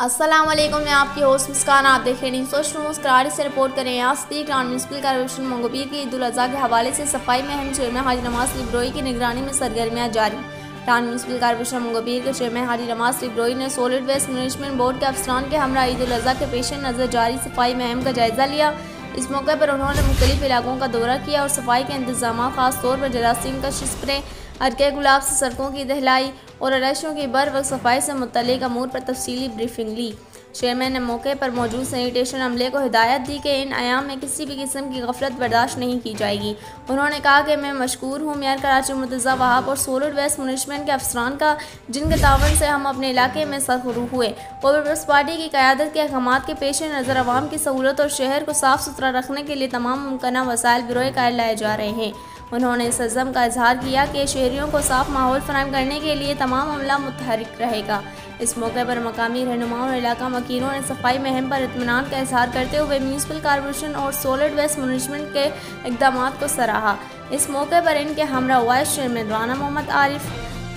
अस्सलाम वालेकुम, मैं आपकी होस्ट मुस्कान। आप देख रहे हैं सोशल न्यूज़। करारी से रिपोर्ट करें। यहाँ Sadiq town municipal corporation Manghopir की ईद उल अज़हा के हवाले से सफाई में अहम चेयरमैन हाजी नवाज लिब्रोई की निगरानी में सरगर्मियाँ जारी। टाउन म्यूनसिपल कॉर्पोरेशन मंगोपीर के चेयरमैन हाजी नवाज लिब्रोई ने सॉलिड वेस्ट मैनेजमेंट बोर्ड के अफसरान के हमरा ईद उल अज़हा के पेश नज़र जारी सफाई मुहिम का जायज़ा लिया। इस मौके पर उन्होंने मुख्तलिफ इलाकों का दौरा किया और सफाई के इंतजाम खास तौर पर जरासीम का स्प्रे, अर्के गुलाब से सड़कों की दहलाई और अरैशियों की बर वक्त सफाई से मुतल्लिक अमूर पर तफसीली ब्रीफिंग ली। चेयरमैन ने मौके पर मौजूद सैनिटेशन अमले को हिदायत दी कि इन आयाम में किसी भी किस्म की गफलत बर्दाश्त नहीं की जाएगी। उन्होंने कहा कि मैं मशकूर हूँ मेयर कराची मुर्तज़ा वहाब और सॉलिड वेस्ट मैनेजमेंट के अफसरान का, जिनके तावन से हम अपने इलाके में सरखरू हुए। पीपल्स पार्टी की क़यादत के अहकामात के पेश नज़र अवाम की सहूलत और शहर को साफ़ सुथरा रखने के लिए तमाम मुमकिन वसाइल बिरोए कार लाए जा रहे हैं। उन्होंने इस अज़्म का इजहार किया कि शहरियों को साफ माहौल फराहम करने के लिए तमाम अमला मुतहरिक रहेगा। इस मौके पर मकामी रहनुमाओं और इलाका मकीनों ने सफाई मुहिम पर इत्मीनान का इजहार करते हुए म्यूनसिपल कॉर्पोरेशन और सॉलिड वेस्ट मैनेजमेंट के इक़दाम को सराहा। इस मौके पर इनके हमरा vice chairman Rana Mohammad Arif,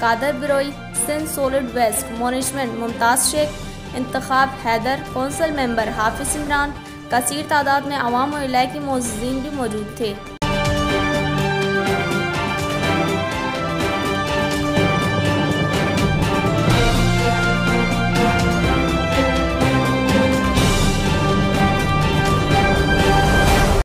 Qadir Biroi, Sindh solid waste management Mumtaz Shaikh, Intikhab Haider, council member Hafiz Imran, कसीर तादाद में अवाम और इलाकी मोअज़्ज़ीन भी मौजूद थे।